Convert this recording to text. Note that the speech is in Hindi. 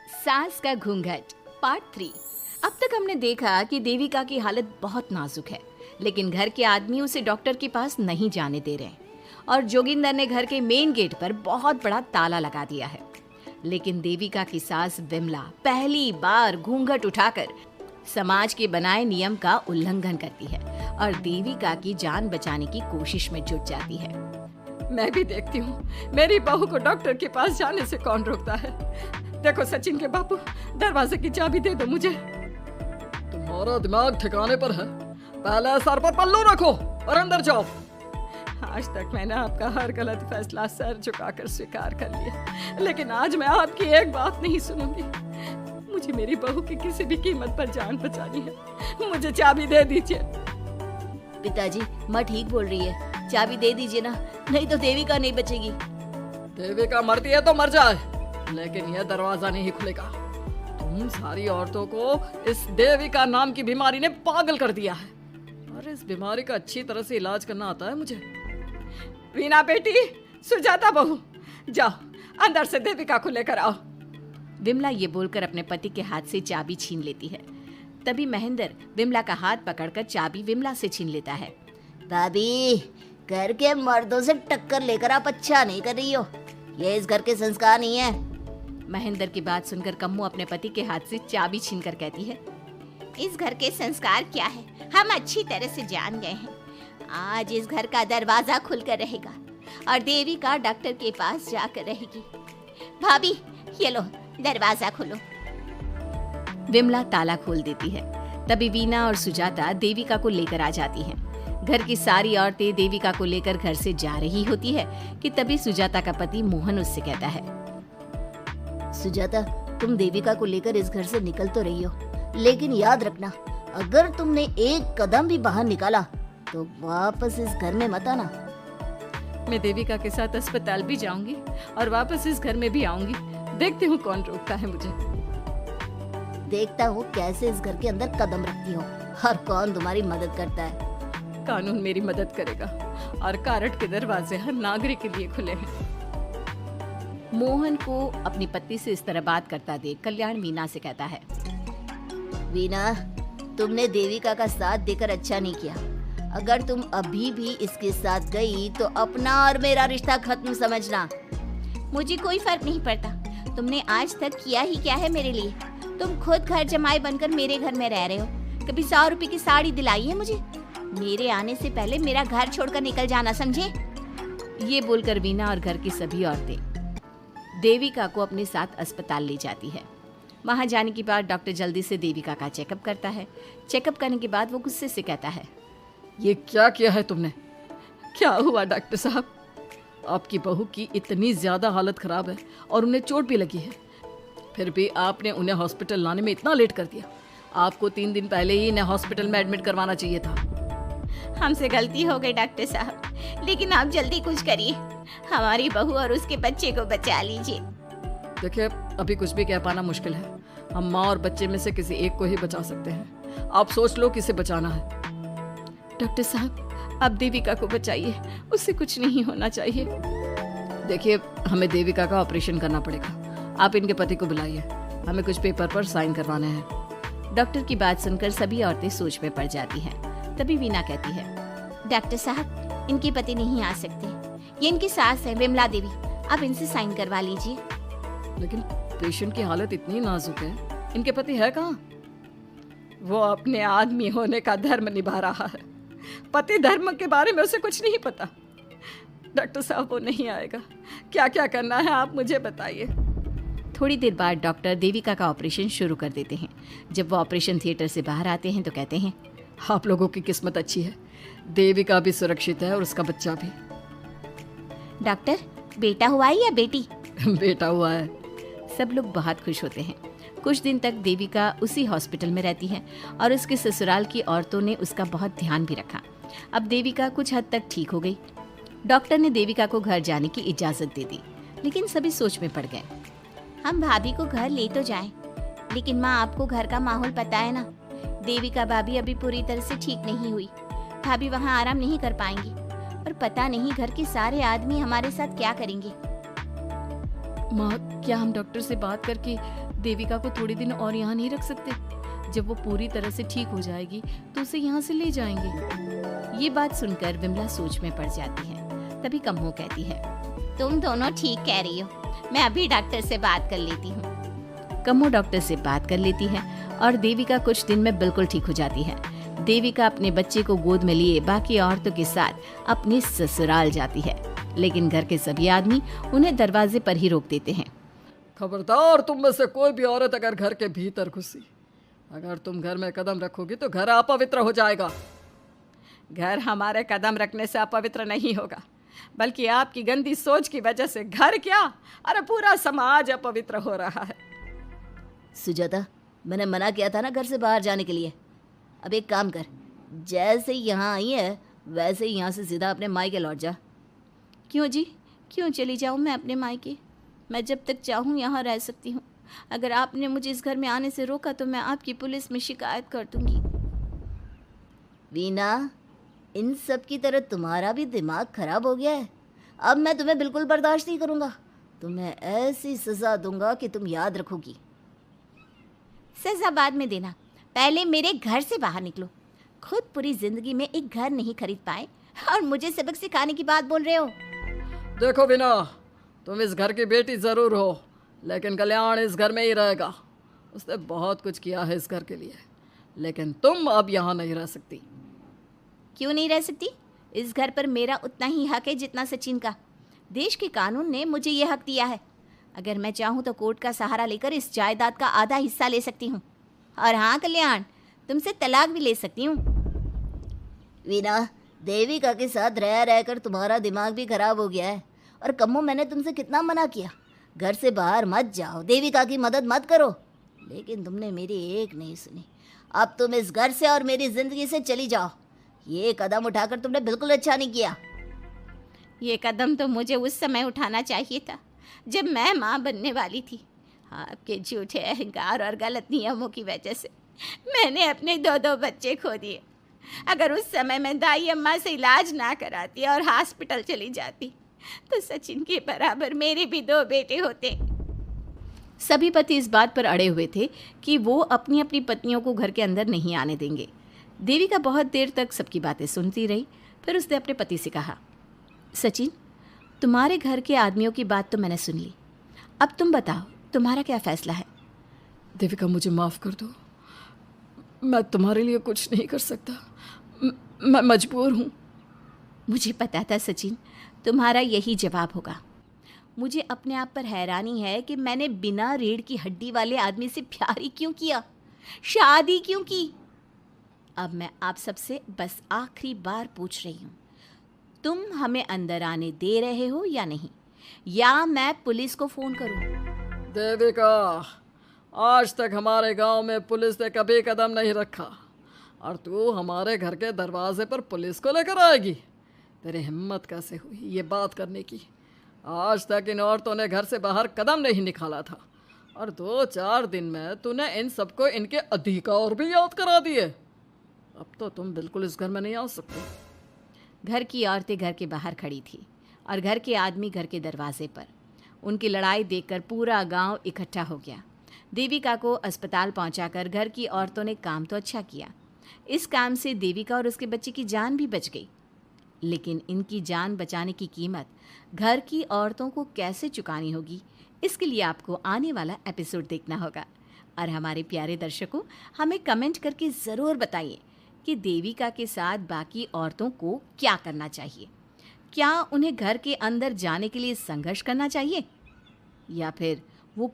सास का घूंघट पार्ट 3। अब तक हमने देखा कि देविका की हालत बहुत नाजुक है, लेकिन घर के आदमी उसे डॉक्टर के पास नहीं जाने दे रहे और जोगिंदर ने घर के मेन गेट पर बहुत बड़ा ताला लगा दिया है। लेकिन देविका की सास विमला पहली बार घूंघट उठाकर समाज के बनाए नियम का उल्लंघन करती है और देविका की जान बचाने की कोशिश में जुट जाती है। मैं भी देखती हूँ मेरी बहू को डॉक्टर के पास जाने से कौन रोकता है। देखो सचिन के बापू, दरवाजे की चाबी दे दो मुझे। तुम्हारा दिमाग ठिकाने पर है, पहले सर पर पल्लू रखो और अंदर जाओ। आज तक मैंने आपका हर गलत फैसला सर झुकाकर स्वीकार कर लिया, लेकिन आज मैं आपकी एक बात नहीं सुनूंगी। मुझे मेरी बहू की किसी भी कीमत पर जान बचानी है। मुझे चाबी दे दीजिए। पिताजी, माँ ठीक बोल रही है, चाबी दे दीजिए ना, नहीं तो देविका नहीं बचेगी। देविका मरती है तो मर जाए, लेकिन यह दरवाजा नहीं खुलेगा। तुम सारी औरतों को इस देविका नाम की बीमारी ने पागल कर दिया है और इस बीमारी का अच्छी तरह से इलाज करना आता है मुझे। वीना बेटी, सुजाता बहू, जाओ अंदर से देविका को लेकर आओ। विमला ये बोलकर अपने पति के हाथ से चाबी छीन लेती है। तभी महेंद्र विमला का हाथ पकड़कर चाबी विमला से छीन लेता है। भाभी, घर के मर्दों से टक्कर लेकर आप अच्छा नहीं कर रही हो। ये इस घर के संस्कार नहीं है। महेंद्र की बात सुनकर कम्मू अपने पति के हाथ से चाबी छीनकर कहती है, इस घर के संस्कार क्या है हम अच्छी तरह से जान गए हैं। आज इस घर का दरवाजा खुलकर रहेगा और देविका डॉक्टर के पास जाकर रहेगी। भाभी, ये लो दरवाजा खोलो। विमला ताला खोल देती है। तभी वीना और सुजाता देविका को लेकर आ जाती हैं। घर की सारी औरतें देविका को लेकर घर से जा रही होती है कि तभी सुजाता का पति मोहन उससे कहता है, सुजाता, तुम देविका को लेकर इस घर से निकल तो रही हो, लेकिन याद रखना, अगर तुमने एक कदम भी बाहर निकाला तो वापस इस घर में मत आना। मैं देविका के साथ अस्पताल भी जाऊंगी और वापस इस घर में भी आऊंगी। देखती हूँ कौन रोकता है मुझे। देखता हूँ कैसे इस घर के अंदर कदम रखती हो और कौन तुम्हारी मदद करता है। कानून मेरी मदद करेगा और कारट के दरवाजे हर नागरिक के लिए खुले हैं। मोहन को अपनी पत्नी से इस तरह बात करता देख कल्याण वीना से कहता है, वीना, तुमने देविका का साथ देकर अच्छा नहीं किया। अगर तुम अभी भी इसके साथ गई तो अपना और मेरा रिश्ता खत्म समझना। मुझे कोई फर्क नहीं पड़ता। तुमने आज तक किया ही क्या है मेरे लिए। तुम खुद घर जमाई बनकर मेरे घर में रह रहे हो। कभी 100 रुपए की साड़ी दिलाई है मुझे। मेरे आने से पहले मेरा घर छोड़कर निकल जाना, समझे। ये बोलकर वीना और घर की सभी औरतें देविका को अपने साथ अस्पताल ले जाती है। वहां जाने के बाद डॉक्टर जल्दी से देविका का चेकअप करता है। चेकअप करने के बाद वो गुस्से से कहता है, ये क्या किया है तुमने? क्या हुआ डॉक्टर साहब? आपकी बहू की इतनी ज्यादा हालत खराब है और उन्हें चोट भी लगी है, फिर भी आपने उन्हें हॉस्पिटल लाने में इतना लेट कर दिया। आपको 3 दिन पहले ही इन्हें हॉस्पिटल में एडमिट करवाना चाहिए था। हमसे गलती हो गई डॉक्टर साहब, लेकिन आप जल्दी कुछ करिए। हमारी बहू और उसके बच्चे को बचा लीजिए। देखिए, अभी कुछ भी कह पाना मुश्किल है। हम माँ और बच्चे में से किसी एक को ही बचा सकते हैं। आप सोच लो किसे बचाना है। डॉक्टर साहब, आप देविका को बचाइए, उससे कुछ नहीं होना चाहिए। देखिए, हमें देविका का ऑपरेशन करना पड़ेगा। आप इनके पति को बुलाइए, हमें कुछ पेपर पर साइन करवाने हैं। डॉक्टर की बात सुनकर सभी औरतें सोच में पड़ जाती हैं। तभी वीना कहती है, डॉक्टर साहब, इनके पति नहीं आ सकते। ये इनकी सास है विमला देवी, आप इनसे साइन करवा लीजिए। लेकिन पेशेंट की हालत इतनी नाजुक है, इनके पति है कहाँ? वो अपने आदमी होने का धर्म निभा रहा है। पति धर्म के बारे में उसे कुछ नहीं पता। डॉक्टर साहब, वो नहीं आएगा। क्या क्या करना है आप मुझे बताइए। थोड़ी देर बाद डॉक्टर देविका का ऑपरेशन शुरू कर देते हैं। जब वो ऑपरेशन थिएटर से बाहर आते हैं तो कहते हैं, आप लोगों की किस्मत अच्छी है, देविका भी सुरक्षित है और उसका बच्चा भी। डॉक्टर, बेटा हुआ है या बेटी? बेटा हुआ है। सब लोग बहुत खुश होते हैं। कुछ दिन तक देविका उसी हॉस्पिटल में रहती है और उसके ससुराल की औरतों ने उसका बहुत ध्यान भी रखा। अब देविका कुछ हद तक ठीक हो गई। डॉक्टर ने देविका को घर जाने की इजाजत दे दी, लेकिन सभी सोच में पड़ गए। हम भाभी को घर ले तो जाएं, लेकिन माँ, आपको घर का माहौल पता है ना। देविका भाभी अभी पूरी तरह से ठीक नहीं हुई। भाभी वहाँ आराम नहीं कर पाएंगी और पता नहीं घर के सारे आदमी हमारे साथ क्या करेंगे। माँ, क्या हम डॉक्टर से बात करके देविका को थोड़े दिन और यहाँ नहीं रख सकते? जब वो पूरी तरह से ठीक हो जाएगी तो उसे यहाँ से ले जाएंगे। ये बात सुनकर विमला सोच में पड़ जाती है। तभी कम्मो कहती है, तुम दोनों ठीक कह रही हो, मैं अभी डॉक्टर से बात कर लेती हूँ। कम्मो डॉक्टर से बात कर लेती है और देविका कुछ दिन में बिल्कुल ठीक हो जाती है। देविका अपने बच्चे को गोद में लिए बाकी औरतों के साथ अपने ससुराल जाती है, लेकिन घर के सभी आदमी उन्हें दरवाजे पर ही रोक देते हैं। खबरदार, तुम में से कोई भी औरत अगर घर के भीतर घुसी, अगर तुम घर में कदम रखोगी तो घर अपवित्र हो जाएगा। घर हमारे कदम रखने से अपवित्र नहीं होगा, बल्कि आपकी गंदी सोच की वजह से घर क्या, अरे पूरा समाज अपवित्र हो रहा है। सुजाता, मैंने मना किया था ना घर से बाहर जाने के लिए। अब एक काम कर, जैसे यहाँ आई है वैसे ही यहाँ से सीधा अपने मायके लौट जा। क्यों जी, क्यों चली जाऊँ मैं अपने मायके? मैं जब तक चाहूँ यहाँ रह सकती हूँ। अगर आपने मुझे इस घर में आने से रोका तो मैं आपकी पुलिस में शिकायत कर दूंगी। वीना, इन सब की तरह तुम्हारा भी दिमाग खराब हो गया है। अब मैं तुम्हें बिल्कुल बर्दाश्त नहीं करूँगा। तुम्हें ऐसी सज़ा दूंगा कि तुम याद रखोगी। सजा बाद में देना, पहले मेरे घर से बाहर निकलो। खुद पूरी जिंदगी में एक घर नहीं खरीद पाए और मुझे सबक सिखाने की बात बोल रहे हो। देखो वीना, तुम इस घर की बेटी ज़रूर हो, लेकिन कल्याण इस घर में ही रहेगा। उसने बहुत कुछ किया है इस घर के लिए, लेकिन तुम अब यहाँ नहीं रह सकती। क्यों नहीं रह सकती? इस घर पर मेरा उतना ही हक है जितना सचिन का। देश के कानून ने मुझे ये हक दिया है। अगर मैं चाहूँ तो कोर्ट का सहारा लेकर इस जायदाद का आधा हिस्सा ले सकती हूँ। और हाँ कल्याण, तुमसे तलाक भी ले सकती हूँ। वीना, देविका के साथ रह रहकर तुम्हारा दिमाग भी खराब हो गया है। और कम्मो, मैंने तुमसे कितना मना किया, घर से बाहर मत जाओ, देविका की मदद मत करो, लेकिन तुमने मेरी एक नहीं सुनी। अब तुम इस घर से और मेरी ज़िंदगी से चली जाओ। ये कदम उठाकर तुमने बिल्कुल अच्छा नहीं किया। ये कदम तो मुझे उस समय उठाना चाहिए था जब मैं माँ बनने वाली थी। आपके झूठे अहंकार और गलत नियमों की वजह से मैंने अपने 2 बच्चे खो दिए। अगर उस समय मैं दाई अम्मा से इलाज ना कराती और हॉस्पिटल चली जाती तो सचिन के बराबर मेरे भी 2 बेटे होते। सभी पति इस बात पर अड़े हुए थे कि वो अपनी अपनी पत्नियों को घर के अंदर नहीं आने देंगे। देविका बहुत देर तक सबकी बातें सुनती रही। फिर उसने अपने पति से कहा, सचिन, तुम्हारे घर के आदमियों की बात तो मैंने सुन ली, अब तुम बताओ तुम्हारा क्या फैसला है? देविका, मुझे माफ़ कर दो, मैं तुम्हारे लिए कुछ नहीं कर सकता, मैं मजबूर हूँ। मुझे पता था सचिन, तुम्हारा यही जवाब होगा। मुझे अपने आप पर हैरानी है कि मैंने बिना रीढ़ की हड्डी वाले आदमी से प्यार ही क्यों किया, शादी क्यों की। अब मैं आप सबसे बस आखिरी बार पूछ रही हूँ, तुम हमें अंदर आने दे रहे हो या नहीं, या मैं पुलिस को फ़ोन करूँ? देविका, आज तक हमारे गांव में पुलिस ने कभी कदम नहीं रखा और तू हमारे घर के दरवाजे पर पुलिस को लेकर आएगी? तेरी हिम्मत कैसे हुई ये बात करने की? आज तक इन औरतों ने घर से बाहर कदम नहीं निकाला था और 2-4 दिन में तूने इन सबको इनके अधिकार भी याद करा दिए। अब तो तुम बिल्कुल इस घर में नहीं आ सकते। घर की औरतें घर के बाहर खड़ी थी और घर के आदमी घर के दरवाजे पर। उनकी लड़ाई देखकर पूरा गांव इकट्ठा हो गया। देविका को अस्पताल पहुंचाकर घर की औरतों ने काम तो अच्छा किया। इस काम से देविका और उसके बच्चे की जान भी बच गई, लेकिन इनकी जान बचाने की कीमत घर की औरतों को कैसे चुकानी होगी, इसके लिए आपको आने वाला एपिसोड देखना होगा। और हमारे प्यारे दर्शकों, हमें कमेंट करके ज़रूर बताइए कि देविका के साथ बाकी औरतों को क्या करना चाहिए। क्या उन्हें घर के अंदर जाने के लिए संघर्ष करना चाहिए, या फिर वो